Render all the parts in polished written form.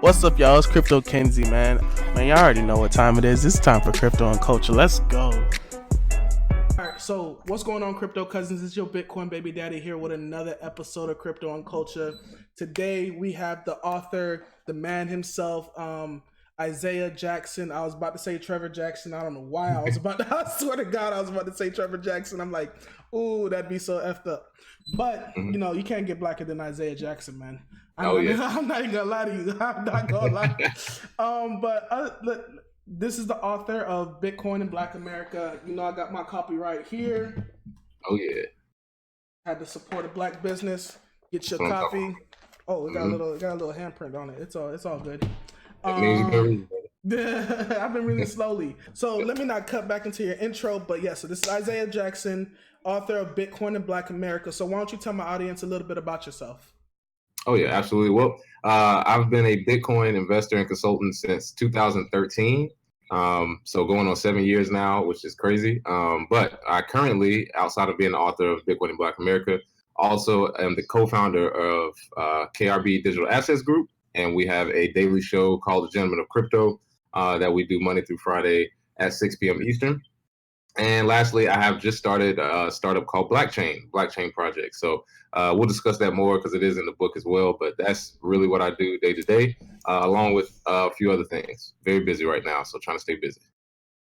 What's up, y'all? It's Crypto Kenzie, man. Man, y'all already know what time it is. It's time for Crypto and Culture. Let's go. All right, so what's going on, Crypto Cousins? It's your Bitcoin baby daddy here with another episode of Crypto and Culture. Today we have the author, the man himself, Isaiah Jackson. I was about to say Trevor Jackson. I don't know why I swear to God, I was about to say Trevor Jackson. I'm like, ooh, that'd be so effed up. But, you know, you can't get blacker than Isaiah Jackson, man. I'm not even gonna lie to you. I'm not gonna lie. This is the author of Bitcoin in Black America. You know, I got my copy right here. Oh yeah. Had to support a black business. Get your copy. Oh, it got a little handprint on it. It's all good. I've been reading slowly. So let me not cut back into your intro, but yeah, so this is Isaiah Jackson, author of Bitcoin in Black America. So why don't you tell my audience a little bit about yourself? Oh yeah, absolutely. Well, I've been a Bitcoin investor and consultant since 2013. So going on 7 years now, which is crazy. But I currently, outside of being the author of Bitcoin in Black America, also am the co-founder of KRB Digital Assets Group, and we have a daily show called The Gentleman of Crypto that we do Monday through Friday at 6 p.m. Eastern. And lastly, I have just started a startup called Blockchain Project. So we'll discuss that more because it is in the book as well. But that's really what I do day to day, along with a few other things. Very busy right now, so trying to stay busy.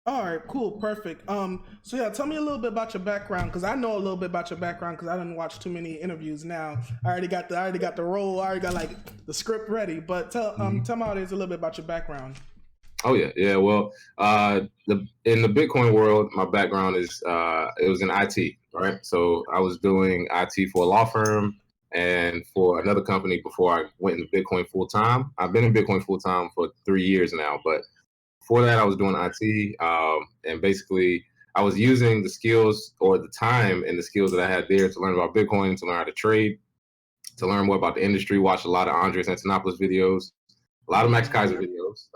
All right, cool, perfect. So yeah, tell me a little bit about your background because I know a little bit about your background because I didn't watch too many interviews. Now I already got the role. I already got like the script ready. But tell my audience a little bit about your background. Oh yeah. Well, in the Bitcoin world, my background is it was in IT, right? So I was doing IT for a law firm and for another company before I went into Bitcoin full time. I've been in Bitcoin full time for 3 years now, but before that, I was doing IT, and basically I was using the skills or the time and the skills that I had there to learn about Bitcoin, to learn how to trade, to learn more about the industry. Watch a lot of Andres Antonopoulos videos, a lot of Max Kaiser videos.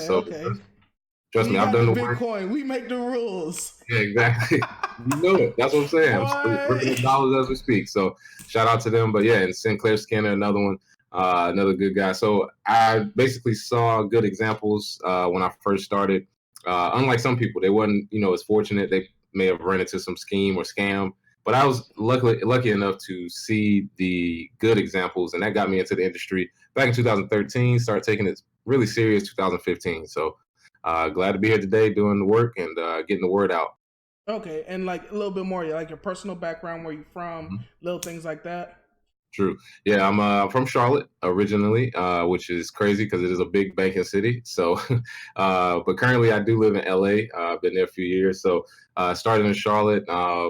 Okay. Trust me, I've done the work. Bitcoin. We make the rules. Yeah, exactly. You know it. That's what I'm saying. I'm ripping the dollars as we speak. So shout out to them. But yeah, and Sinclair Skinner, another one, another good guy. So I basically saw good examples when I first started. Unlike some people, they wasn't, as fortunate. They may have run into some scheme or scam. But I was lucky enough to see the good examples, and that got me into the industry back in 2013. Started taking it really serious 2015. So glad to be here today doing the work and getting the word out. Okay, and like a little bit more, like your personal background, where you from, little things like that. True. Yeah, I'm from Charlotte originally, which is crazy because it is a big banking city. So, but currently I do live in LA. I've been there a few years. So, started in Charlotte.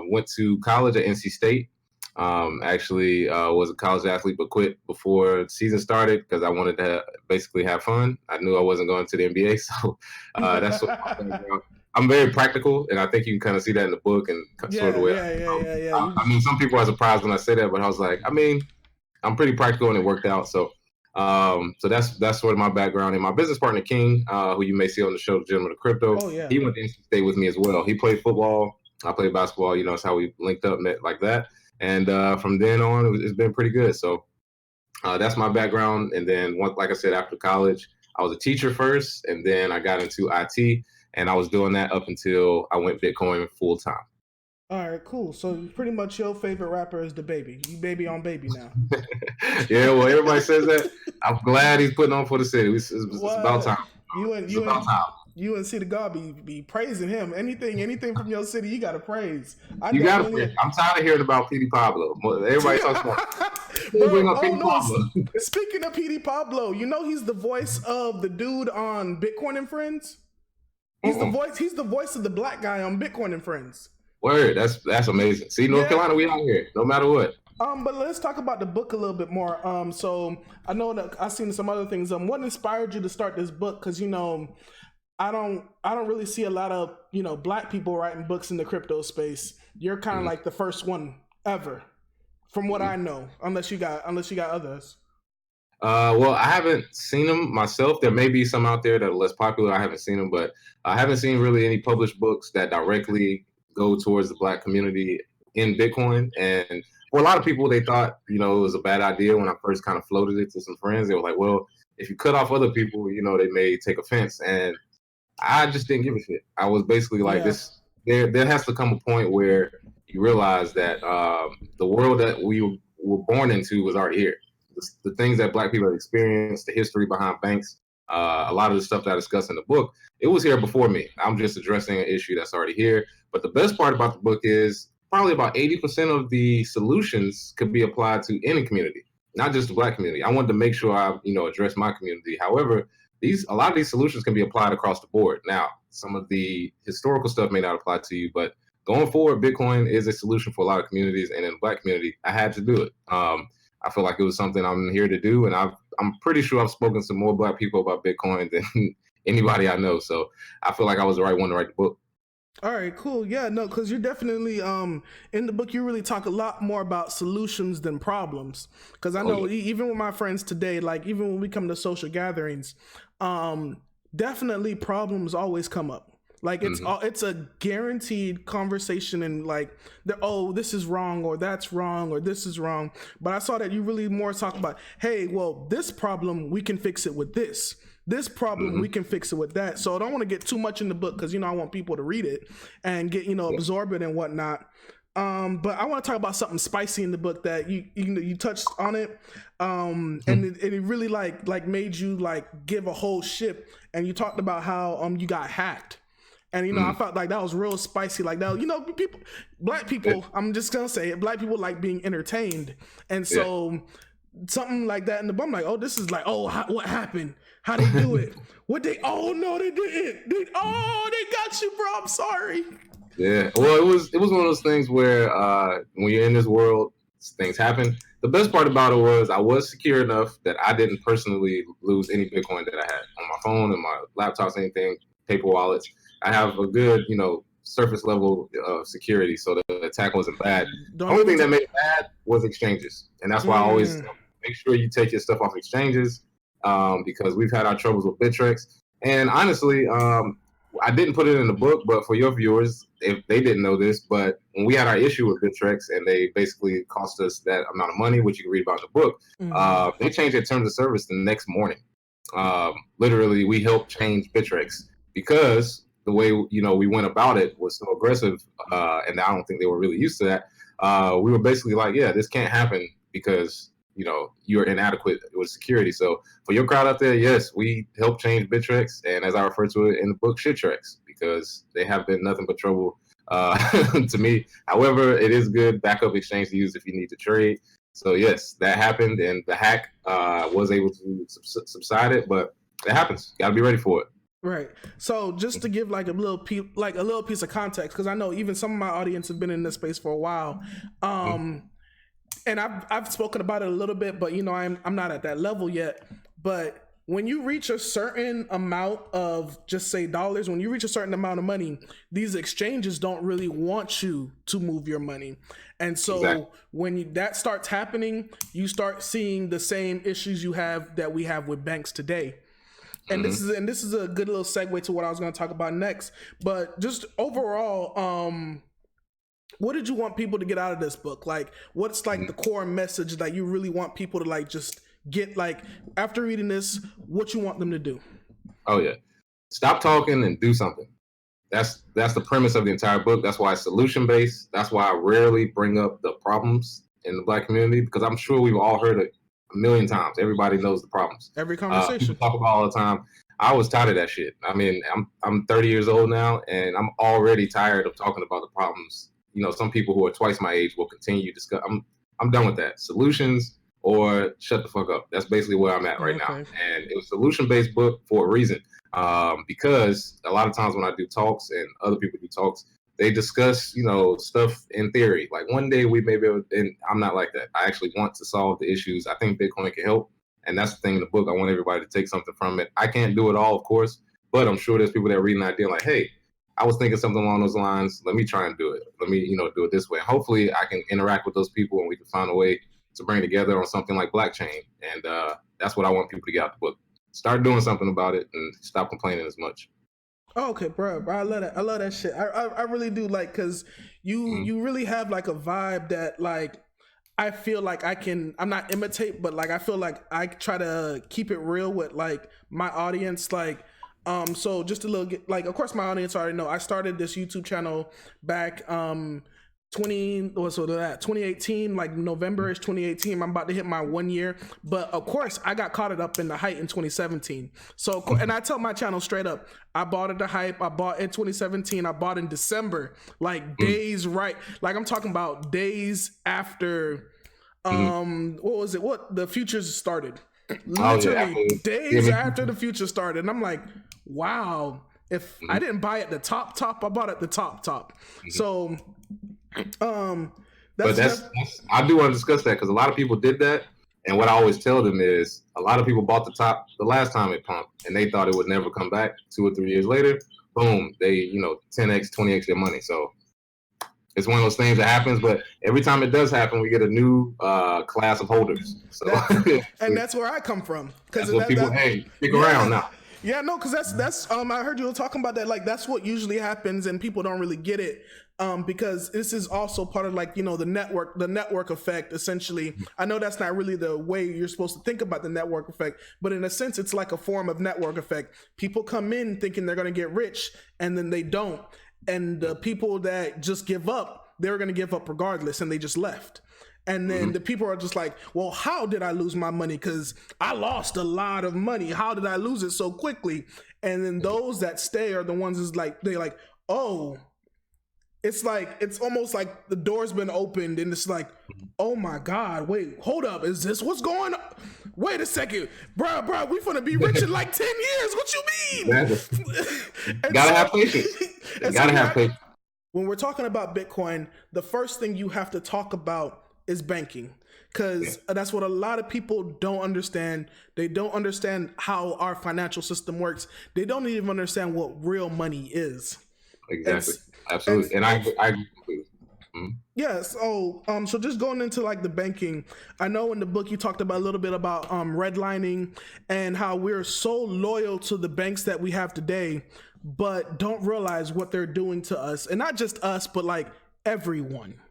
Went to college at NC State. Actually, was a college athlete, but quit before the season started because I wanted to basically have fun. I knew I wasn't going to the NBA, so that's what I'm very practical, and I think you can kind of see that in the book and sort of the way. Yeah. I mean, some people are surprised when I say that, but I was like, I mean, I'm pretty practical and it worked out. So, so that's sort of my background. And my business partner King, who you may see on the show, The Gentleman of Crypto, he went to NC State with me as well. He played football. I played basketball. That's how we linked up, met like that. And from then on, it's been pretty good. So that's my background. And then, like I said, after college, I was a teacher first, and then I got into IT, and I was doing that up until I went Bitcoin full time. All right, cool. So pretty much your favorite rapper is DaBaby. You baby on baby now. Yeah, well, everybody says that. I'm glad he's putting on for the city. It's about time. You and City God be praising him. Anything from your city, you gotta praise. You gotta praise. I'm tired of hearing about Petey Pablo. Everybody talks about. Pablo. Speaking of Petey Pablo, he's the voice of the dude on Bitcoin and Friends. He's the voice of the black guy on Bitcoin and Friends. Word, that's amazing. See, North Carolina, we out here, no matter what. But let's talk about the book a little bit more. So I know that I've seen some other things. What inspired you to start this book? Because I don't really see a lot of black people writing books in the crypto space. You're kind of like the first one ever, from what I know. Unless you got others. Well, I haven't seen them myself. There may be some out there that are less popular. I haven't seen them, but I haven't seen really any published books that directly go towards the black community in Bitcoin. And for a lot of people, they thought, it was a bad idea when I first kind of floated it to some friends. They were like, well, if you cut off other people, you know, they may take offense. And I just didn't give a shit. I was basically like, this. There has to come a point where you realize that the world that we were born into was already here. The things that Black people have experienced, the history behind banks, a lot of the stuff that I discussed in the book, it was here before me. I'm just addressing an issue that's already here. But the best part about the book is probably about 80% of the solutions could be applied to any community, not just the Black community. I wanted to make sure I, you know, address my community. However, a lot of these solutions can be applied across the board. Now, some of the historical stuff may not apply to you, but going forward, Bitcoin is a solution for a lot of communities, and in the Black community, I had to do it. I feel like it was something I'm here to do, and I'm pretty sure I've spoken to more Black people about Bitcoin than anybody I know. So I feel like I was the right one to write the book. All right, cool. Yeah, no, because you're definitely in the book. You really talk a lot more about solutions than problems. Because I know even with my friends today, like even when we come to social gatherings, definitely problems always come up. Like it's a guaranteed conversation, and like this is wrong, or that's wrong, or this is wrong. But I saw that you really more talk about, hey, well, this problem we can fix it with this. This problem we can fix it with that. So I don't want to get too much in the book because, you know, I want people to read it and get, you know, absorb it and whatnot. But I want to talk about something spicy in the book that you touched on it, and it really like made you like give a whole ship. And you talked about how you got hacked. And, you know, I felt like that was real spicy. Like that, you know, Black people, I'm just going to say it, Black people like being entertained. And so something like that in the book, I'm like, oh, this is like, what happened? How they do it? Oh, no, they didn't. They got you, bro. I'm sorry. Yeah. Well, it was one of those things where when you're in this world, things happen. The best part about it was I was secure enough that I didn't personally lose any Bitcoin that I had on my phone and my laptops, anything, paper wallets. I have a good, you know, surface level of security, so the attack wasn't bad. The only thing that made it bad was exchanges, and that's why I always make sure you take your stuff off exchanges, because we've had our troubles with Bittrex. And honestly, I didn't put it in the book, but for your viewers, if they didn't know this, but when we had our issue with Bittrex and they basically cost us that amount of money, which you can read about in the book, they changed their terms of service the next morning. Literally, we helped change Bittrex because the way, you know, we went about it was so aggressive, and I don't think they were really used to that. We were basically like, yeah, this can't happen because, you know, you're inadequate with security. So for your crowd out there, yes, we helped change Bittrex, and as I refer to it in the book, Shittrex, because they have been nothing but trouble to me. However, it is good backup exchange to use if you need to trade. So yes, that happened, and the hack was able to subside it, but it happens. Got to be ready for it. Right. So just to give like a little piece of context, because I know even some of my audience have been in this space for a while, and I've spoken about it a little bit, but you know I'm not at that level yet. But when you reach a certain amount of, just say dollars, when you reach a certain amount of money, these exchanges don't really want you to move your money. And so when that starts happening, you start seeing the same issues that we have with banks today. And this is a good little segue to what I was going to talk about next. But just overall, what did you want people to get out of this book? Like, what's like the core message that you really want people to like just get, like, after reading this, what you want them to do? Oh yeah, stop talking and do something. That's the premise of the entire book. That's why it's solution based. That's why I rarely bring up the problems in the Black community, because I'm sure we've all heard it a million times. Everybody knows the problems. Every conversation. People talk about all the time. I was tired of that shit. I mean, I'm 30 years old now, and I'm already tired of talking about the problems. You know, some people who are twice my age will continue to discuss. I'm done with that. Solutions or shut the fuck up. That's basically where I'm at right now. And it was a solution-based book for a reason, because a lot of times when I do talks and other people do talks, they discuss, you know, stuff in theory. Like one day we may be able, and I'm not like that. I actually want to solve the issues. I think Bitcoin can help. And that's the thing in the book. I want everybody to take something from it. I can't do it all, of course, but I'm sure there's people that read an idea like, hey, I was thinking something along those lines. Let me try and do it. Let me, you know, do it this way. Hopefully I can interact with those people and we can find a way to bring together on something like blockchain. And that's what I want people to get out the book. Start doing something about it and stop complaining as much. Oh, okay, bro. I love that. I love that shit. I really do, like, because you really have like a vibe that, like, I feel like I'm not imitate, but like I feel like I try to keep it real with like my audience. Like, so just a little, like, of course my audience already know I started this YouTube channel back, 2018, like November-ish 2018. I'm about to hit my 1 year, but of course I got caught up in the hype in 2017. So, and I tell my channel straight up, I bought at the hype. I bought in 2017. I bought in December, like days right. Like I'm talking about days after, what was it? What the futures started? Literally days after the future started, and I'm like, wow. If I didn't buy at the top, I bought at the top. So. But that's I do want to discuss that because a lot of people did that, and what I always tell them is a lot of people bought the top the last time it pumped, and they thought it would never come back. 2 or 3 years later, boom, they 10x, 20x their money. So it's one of those things that happens, but every time it does happen, we get a new class of holders. So and that's where I come from. Because people, hey, stick around now. Yeah, no, because that's I heard you were talking about that. Like that's what usually happens, and people don't really get it. Because this is also part of like, the network effect, essentially. I know that's not really the way you're supposed to think about the network effect, but in a sense, it's like a form of network effect. People come in thinking they're going to get rich and then they don't. And the people that just give up, they're going to give up regardless, and they just left. And then the people are just like, well, how did I lose my money? Because I lost a lot of money. How did I lose it so quickly? And then those that stay are the ones is like, they're like, oh, it's like, it's almost like the door's been opened and it's like, oh my God, wait, hold up. Is this what's going on? Wait a second, bro, we finna be rich in like 10 years. What you mean? Gotta have patience. Gotta have patience. When we're talking about Bitcoin, the first thing you have to talk about is banking, because that's what a lot of people don't understand. They don't understand how our financial system works. They don't even understand what real money is. Exactly. Absolutely. And I agree completely. Yes. So just going into like the banking, I know in the book you talked about a little bit about redlining and how we're so loyal to the banks that we have today, but don't realize what they're doing to us, and not just us, but like everyone.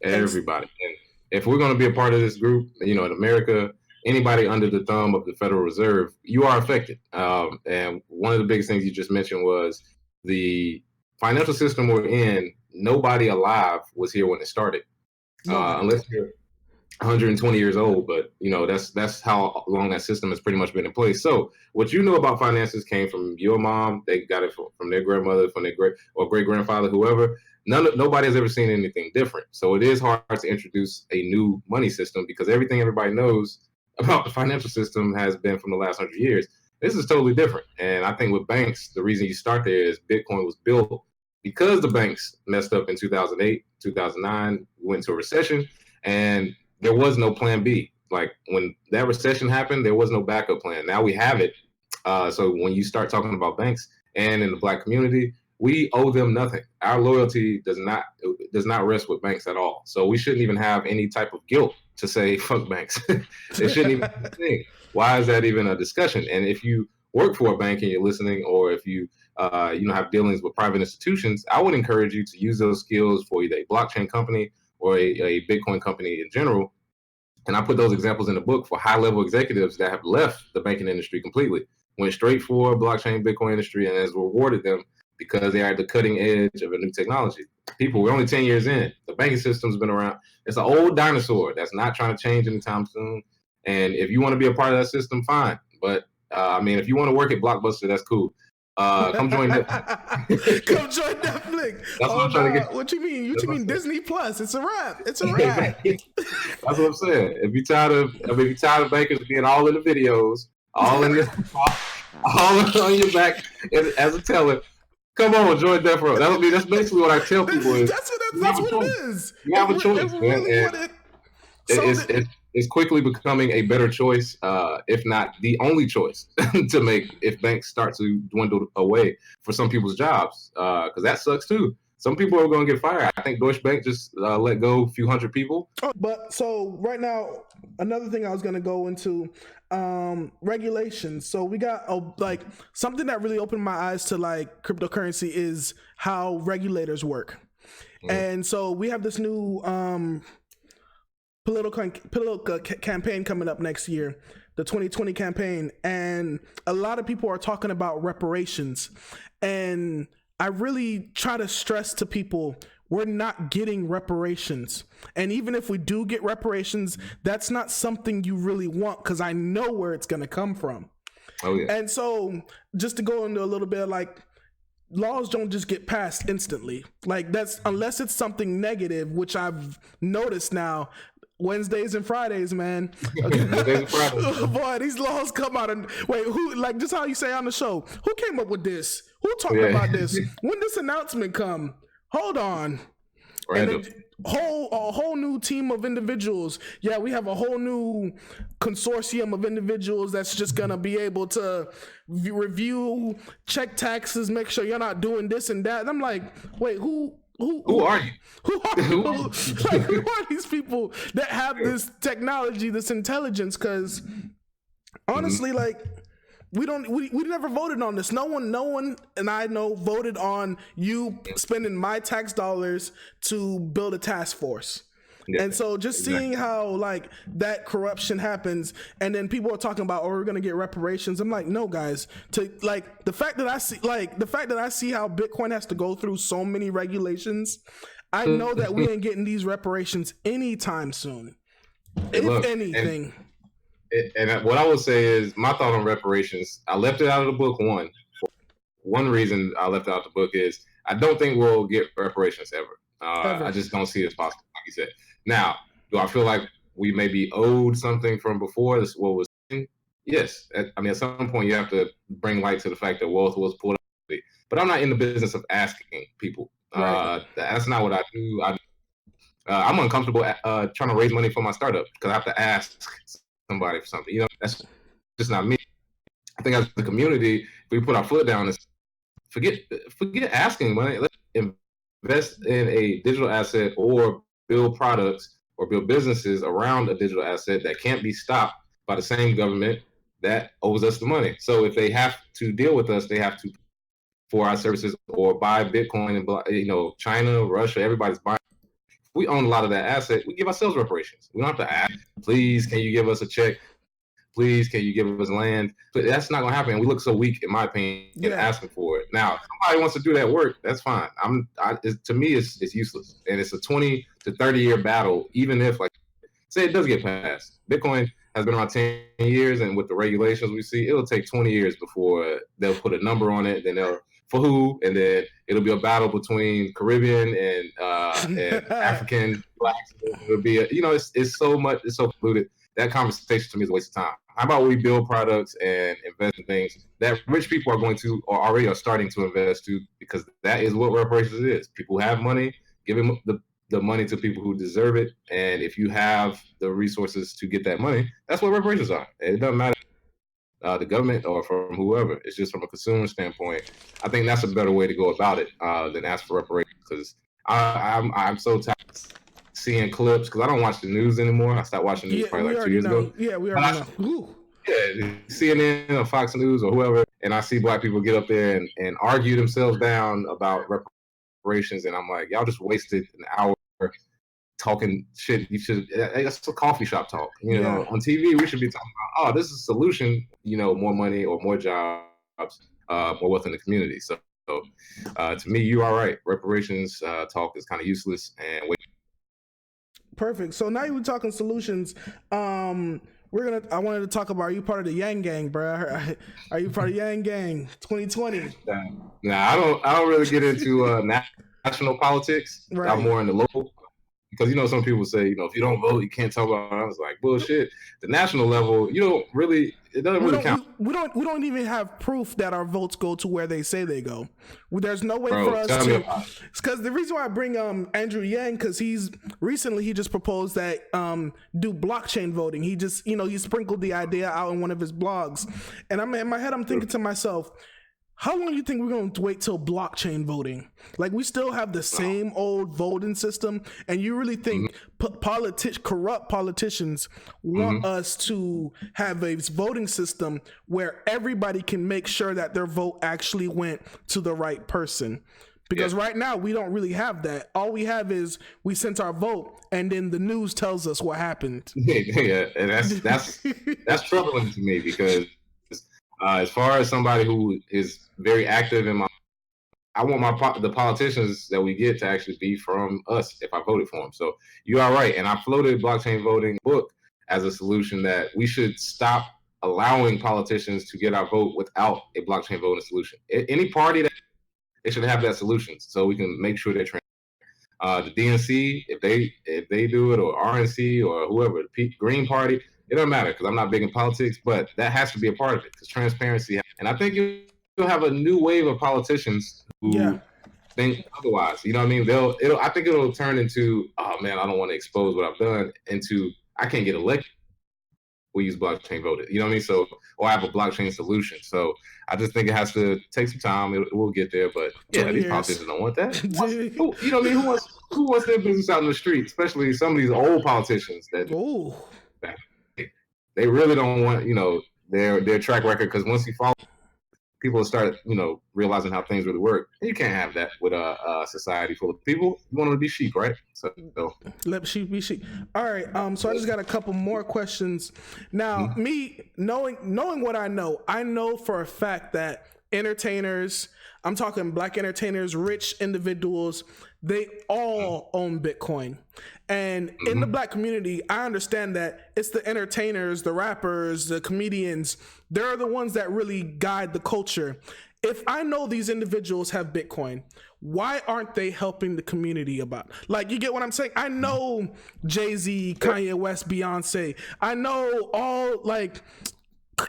Everybody. And if we're going to be a part of this group, in America, anybody under the thumb of the Federal Reserve, you are affected. And one of the biggest things you just mentioned was the financial system we're in. Nobody alive was here when it started, unless you're 120 years old. But that's how long that system has pretty much been in place. So what you know about finances came from your mom. They got it from their grandmother, from their great grandfather, whoever. Nobody has ever seen anything different. So it is hard to introduce a new money system because everything everybody knows about the financial system has been from the last 100 years. This is totally different. And I think with banks, the reason you start there is Bitcoin was built because the banks messed up in 2008, 2009, went into a recession, and there was no plan B. Like when that recession happened, there was no backup plan. Now we have it. So when you start talking about banks and in the Black community, we owe them nothing. Our loyalty does not rest with banks at all. So we shouldn't even have any type of guilt to say fuck banks. It shouldn't even be a thing. Why is that even a discussion? And if you work for a bank and you're listening, or if you have dealings with private institutions, I would encourage you to use those skills for either a blockchain company or a Bitcoin company in general. And I put those examples in the book for high-level executives that have left the banking industry completely, went straight for blockchain Bitcoin industry, and has rewarded them because they are at the cutting edge of a new technology. People, we're only 10 years in. The banking system's been around. It's an old dinosaur that's not trying to change anytime soon. And if you want to be a part of that system, fine. But if you want to work at Blockbuster, that's cool. Come join Netflix. Come join Netflix. That's what I'm trying to get. What you mean? You mean Disney Plus? It's a wrap. It's a wrap. That's what I'm saying. If you're tired of bankers being all in the videos, all on your back as a teller, come on, join Death Row. That's basically what I tell people. That's what it is. You have a choice, man. It's quickly becoming a better choice, if not the only choice to make if banks start to dwindle away for some people's jobs, because that sucks too. Some people are going to get fired. I think Deutsche Bank just let go a few hundred people. But so right now, another thing I was going to go into, regulations. So we got something that really opened my eyes to like cryptocurrency is how regulators work. And so we have this new political campaign coming up next year, the 2020 campaign, and a lot of people are talking about reparations. And I really try to stress to people, we're not getting reparations. And even if we do get reparations, that's not something you really want, because I know where it's going to come from. Oh, yeah. And so just to go into a little bit, like, laws don't just get passed instantly. Like, that's, unless it's something negative, which I've noticed now, Wednesdays and Fridays, man. Wednesdays and Fridays. Boy, these laws come out and wait, who, like, just how you say on the show, who came up with this? Who talked about this? When this announcement come? Hold on. Random. A whole new team of individuals. Yeah, we have a whole new consortium of individuals that's just gonna be able to review, check taxes, make sure you're not doing this and that. And I'm like, wait, who are you? Who are these people that have this technology, this intelligence? Because honestly, like, we never voted on this. No one, and I know, voted on you spending my tax dollars to build a task force. Yeah, and so just seeing how, like, that corruption happens, and then people are talking about, oh, we're gonna get reparations. I'm like, no, guys. To, like, the fact that I see how Bitcoin has to go through so many regulations, I know that we ain't getting these reparations anytime soon. If anything. And what I would say is, my thought on reparations, I left it out of the book. One reason I left it out of the book is I don't think we'll get reparations ever. I just don't see it as possible, like you said. Now, do I feel like we may be owed something from before? This what was saying? Yes. I mean, at some point you have to bring light to the fact that wealth was pulled up. But I'm not in the business of asking people. Right. That's not what I do. I'm uncomfortable trying to raise money for my startup because I have to ask somebody for something. You know, that's just not me. I think as a community, if we put our foot down and forget asking money, let's invest in a digital asset or build products or build businesses around a digital asset that can't be stopped by the same government that owes us the money. So if they have to deal with us, they have to for our services or buy Bitcoin and, you know, China, Russia, everybody's buying. If we own a lot of that asset, we give ourselves reparations. We don't have to ask, please, can you give us a check? Please, can you give us land? But that's not gonna happen. We look so weak, in my opinion, in asking for it. Now, if somebody wants to do that work, that's fine. To me, it's useless, and it's a 20 to 30 year battle. Even if, like, say it does get passed, Bitcoin has been around 10 years, and with the regulations we see, it'll take 20 years before they'll put a number on it. Then they'll for who, and then it'll be a battle between Caribbean and African blacks. It'll be it's so much, it's so polluted. That conversation to me is a waste of time. How about we build products and invest in things that rich people are going to or already are starting to invest to, because that is what reparations is. People who have money, giving the money to people who deserve it. And if you have the resources to get that money, that's what reparations are. It doesn't matter the government or from whoever. It's just from a consumer standpoint. I think that's a better way to go about it than ask for reparations, because I'm so tired seeing clips, because I don't watch the news anymore. I stopped watching news probably like 2 years ago. Yeah, we already know. Yeah, CNN or Fox News or whoever, and I see black people get up there and argue themselves down about reparations, and I'm like, y'all just wasted an hour talking shit. You should, that's a coffee shop talk. You know, on TV we should be talking about, oh, this is a solution. You know, more money or more jobs, more wealth in the community. So to me, you are right. Reparations talk is kind of useless and. Perfect. So now we're talking solutions. I wanted to talk about, are you part of the Yang Gang, bro? Are you part of Yang Gang 2020? Nah, I don't really get into national politics. Right. I'm more in the local, because some people say, if you don't vote, you can't talk about it. I was like, bullshit. The national level, it doesn't really count. We don't even have proof that our votes go to where they say they go. There's no way for us to. Because the reason why I bring Andrew Yang, because he just proposed that do blockchain voting. He just he sprinkled the idea out in one of his blogs, and in my head I'm thinking to myself, how long do you think we're going to wait till blockchain voting? Like, we still have the same old voting system, and you really think corrupt politicians want us to have a voting system where everybody can make sure that their vote actually went to the right person? Because right now we don't really have that. All we have is we sent our vote, and then the news tells us what happened. Yeah, and that's troubling to me because as far as somebody who is very active in my, I want the politicians that we get to actually be from us if I voted for them. So you are right, and I floated blockchain voting book as a solution that we should stop allowing politicians to get our vote without a blockchain voting solution. Any party that they should have that solution so we can make sure they're the DNC, if they do it, or RNC, or whoever, the Green Party, it doesn't matter because I'm not big in politics, but that has to be a part of it because transparency. And I think you'll have a new wave of politicians who think otherwise. You know what I mean? I think it'll turn into, oh man, I don't want to expose what I've done, into I can't get elected. We use blockchain voted. You know what I mean? So, or I have a blockchain solution. So I just think it has to take some time. We'll get there, but yeah, these politicians don't want that. You know what I mean? Who wants their business out in the street? Especially some of these old politicians that they really don't want, their track record, because once you follow, people will start, realizing how things really work. And you can't have that with a society full of people. You want them to be sheep, right? So let sheep be sheep. All right. So I just got a couple more questions. Now, me knowing what I know for a fact that entertainers, I'm talking black entertainers, rich individuals, they all own Bitcoin. And in the black community, I understand that it's the entertainers, the rappers, the comedians, they're the ones that really guide the culture. If I know these individuals have Bitcoin, why aren't they helping the community about? Like, you get what I'm saying? I know Jay-Z, Kanye West, Beyonce. I know all, like,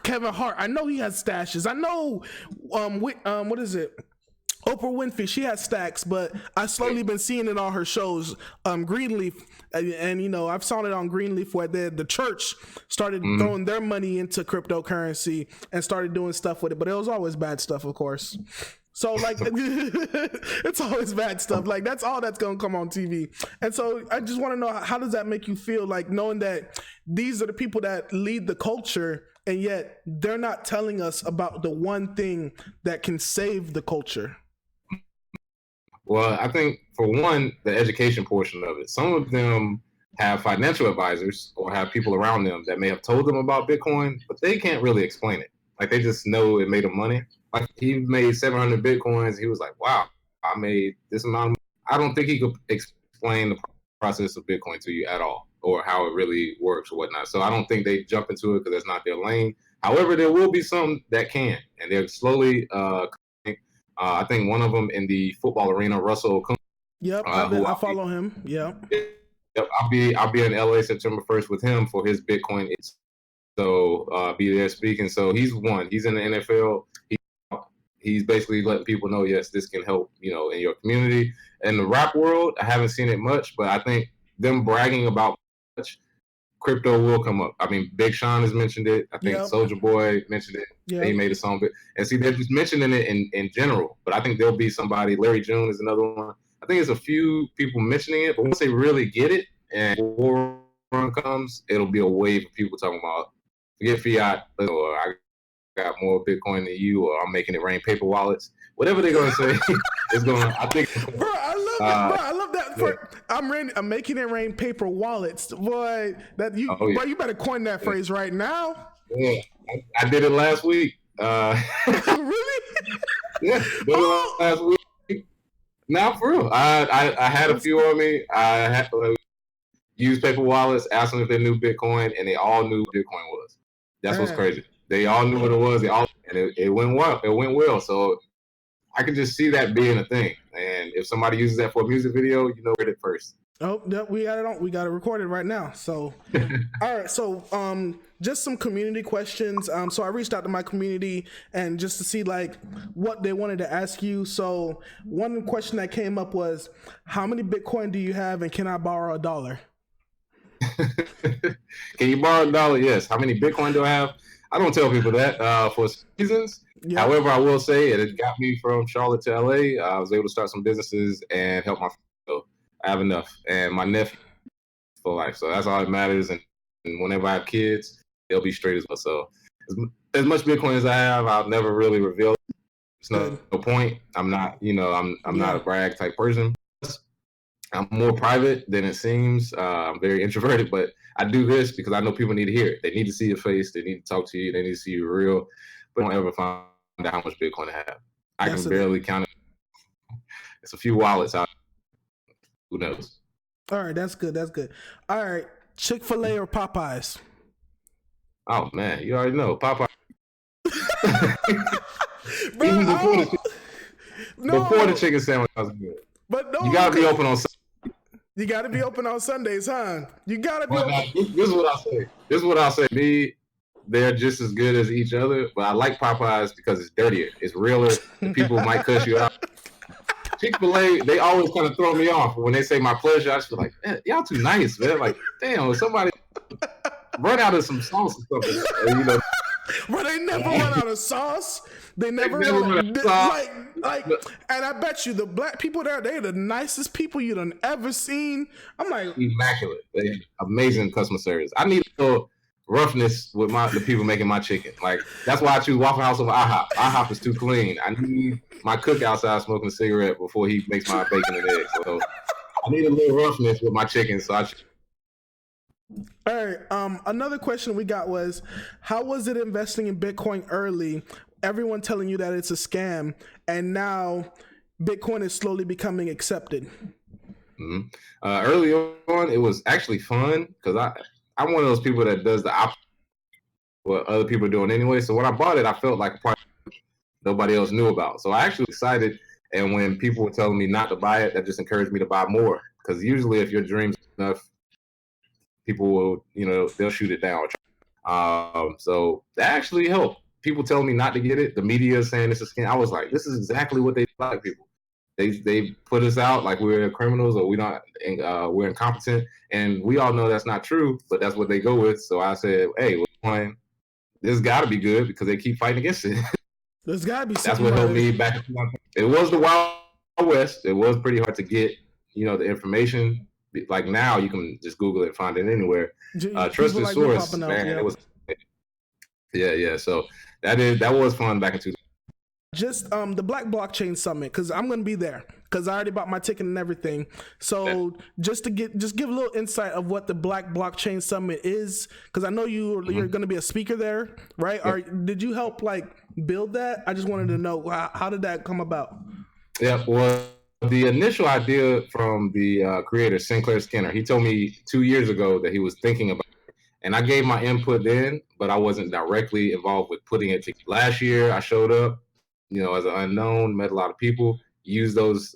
Kevin Hart. I know he has stashes. I know, what is it? Oprah Winfrey, she has stacks, but I've slowly been seeing it on her shows. Greenleaf, and I've saw it on Greenleaf where the church started throwing their money into cryptocurrency and started doing stuff with it, but it was always bad stuff, of course. So like, it's always bad stuff. Like, that's all that's gonna come on TV. And so I just want to know, how does that make you feel, like knowing that these are the people that lead the culture, and yet they're not telling us about the one thing that can save the culture? Well, I think for one, the education portion of it. Some of them have financial advisors or have people around them that may have told them about Bitcoin, but they can't really explain it. Like, they just know it made them money. Like, he made 700 Bitcoins. He was like, wow, I made this amount of money. I don't think he could explain the process of Bitcoin to you at all, or how it really works or whatnot. So I don't think they jump into it because that's not their lane. However, there will be some that can, and they're slowly I think one of them in the football arena, Russell. Yep, I follow him. Yep. I'll be in LA September 1st with him for his Bitcoin. So be there speaking. So he's one. He's in the NFL. He's basically letting people know, yes, this can help, in your community. In the rap world, I haven't seen it much, but I think them bragging about much, crypto will come up. I mean, Big Sean has mentioned it. I think Soulja Boy mentioned it. Yep. He made a song. And see, they're just mentioning it in general. But I think there'll be somebody. Larry June is another one. I think there's a few people mentioning it. But once they really get it and war comes, it'll be a wave of people talking about, forget fiat, or I got more Bitcoin than you, or I'm making it rain paper wallets. Whatever they're going to say is going to, I think. Bro, I love that. Yeah. I'm making it rain paper wallets. Boy, boy, you better coin that phrase right now. Yeah, I did it last week. Really? Yeah, did it last week. Now, for real. I had a few on me. I had to use paper wallets, asked them if they knew Bitcoin, and they all knew what Bitcoin was. That's what's crazy. They all knew what it was. It went well. It went well. So I can just see that being a thing. And if somebody uses that for a music video, it first. Oh, yeah, we got it on. We got it recorded right now. So, all right. So, just some community questions. So I reached out to my community and just to see like what they wanted to ask you. So one question that came up was, how many Bitcoin do you have, and can I borrow $1? Can you borrow $1? Yes. How many Bitcoin do I have? I don't tell people that for reasons. Yep. However, I will say it got me from Charlotte to LA. I was able to start some businesses and help my friends. So I have enough. And my nephew for life. So that's all that matters. And whenever I have kids, they'll be straight as well. So as much Bitcoin as I have, I'll never really reveal it. It's no point. I'm not, I'm not a brag type person. I'm more private than it seems. I'm very introverted, but I do this because I know people need to hear it. They need to see your face. They need to talk to you. They need to see you real. But don't ever find out how much Bitcoin I have. I can barely count it. It's a few wallets out. Who knows? All right, that's good. That's good. All right, Chick-fil-A or Popeyes? Oh man, you already know Popeyes. Bro, Even before the chicken sandwich was good. But no, you gotta be open on Sunday. You gotta be open on Sundays, huh? You gotta be open. This is what I say. This is what I say. Me, they're just as good as each other, but I like Popeyes because it's dirtier. It's realer. The people might cuss you out. Chick-fil-A, they always kind of throw me off. When they say my pleasure, I just feel like, y'all too nice, man. Like, damn, somebody run out of some sauce or something. But they never run out of sauce. They never run out of sauce. And I bet you the black people there, they're the nicest people you done ever seen. I'm like, immaculate. They amazing customer service. I need a little roughness with the people making my chicken. Like, that's why I choose Waffle House over IHOP. IHOP is too clean. I need my cook outside smoking a cigarette before he makes my bacon and eggs. So I need a little roughness with my chicken. So all right. Another question we got was, how was it investing in Bitcoin early? Everyone telling you that it's a scam, and now Bitcoin is slowly becoming accepted. Mm-hmm. Early on, it was actually fun because I'm one of those people that does the opposite of what other people are doing anyway. So when I bought it, I felt like a part nobody else knew about. So I actually excited, and when people were telling me not to buy it, that just encouraged me to buy more. Because usually, if your dreams enough, people will, they'll shoot it down. So that actually helped. People tell me not to get it. The media is saying it's a scam. I was like, this is exactly what they like people. They put us out like we're criminals or we're incompetent, and we all know that's not true, but that's what they go with. So I said, hey, this got to be good because they keep fighting against it. There's got to be something. That's what helped me back in 2000. It was the Wild West. It was pretty hard to get, the information. Like now, you can just Google it and find it anywhere. Trusted source, man. It was. Yeah. So that was fun back in 2000. Just the Black Blockchain Summit, because I'm going to be there because I already bought my ticket and everything. So just give a little insight of what the Black Blockchain Summit is, because I know you're going to be a speaker there, right? Or did you help build that? I just wanted to know how did that come about? Yeah, well, the initial idea from the creator, Sinclair Skinner, he told me 2 years ago that he was thinking about it. And I gave my input then, but I wasn't directly involved with putting it together. Last year, I showed up, as an unknown, met a lot of people, used those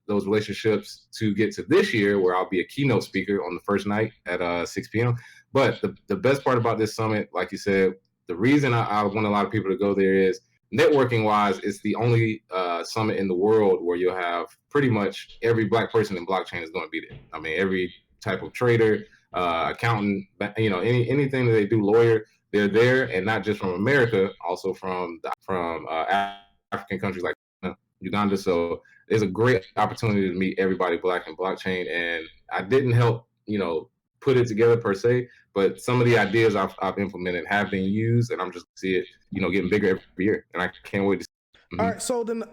relationships to get to this year where I'll be a keynote speaker on the first night at 6 p.m. But the best part about this summit, like you said, the reason I want a lot of people to go there is networking wise, it's the only summit in the world where you'll have pretty much every Black person in blockchain is going to be there. I mean, every type of trader, accountant, anything that they do, lawyer, they're there, and not just from America, also from African countries like Uganda. So there's a great opportunity to meet everybody Black in blockchain. And I didn't help, put it together per se, but some of the ideas I've implemented have been used, and I'm just see it, getting bigger every year, and I can't wait to see it. Mm-hmm. All right. So then,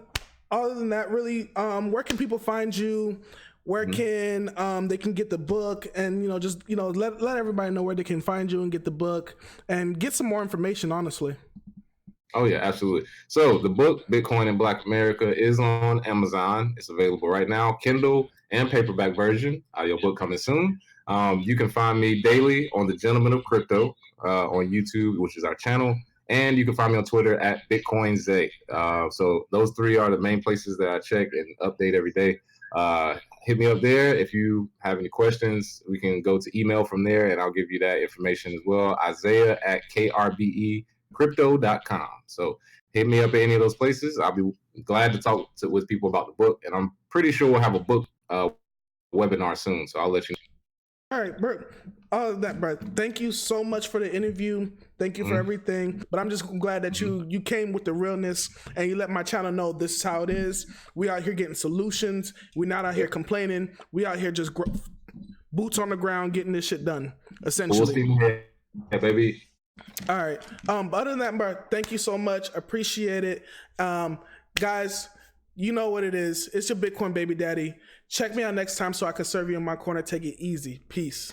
other than that, really, where can people find you? Where can they can get the book, and let everybody know where they can find you and get the book and get some more information, honestly. Oh yeah, absolutely. So the book Bitcoin in Black America is on Amazon. It's available right now, Kindle and paperback version. Your book coming soon. You can find me daily on the Gentleman of Crypto on YouTube, which is our channel, and you can find me on Twitter at BitcoinZay. So those three are the main places that I check and update every day. Hit me up there. If you have any questions, we can go to email from there, and I'll give you that information as well. Isaiah at KRBEcrypto.com. So hit me up at any of those places. I'll be glad to talk with people about the book, and I'm pretty sure we'll have a book webinar soon, so I'll let you know. All right, Bert. All of that, Bert. Thank you so much for the interview. Thank you for everything. But I'm just glad that you came with the realness and you let my channel know this is how it is. We out here getting solutions. We're not out here complaining. We out here just boots on the ground getting this shit done, essentially. Yeah, baby. All right. But other than that, Bert, thank you so much. Appreciate it. Guys, you know what it is. It's your Bitcoin baby daddy. Check me out next time so I can serve you in my corner. Take it easy. Peace.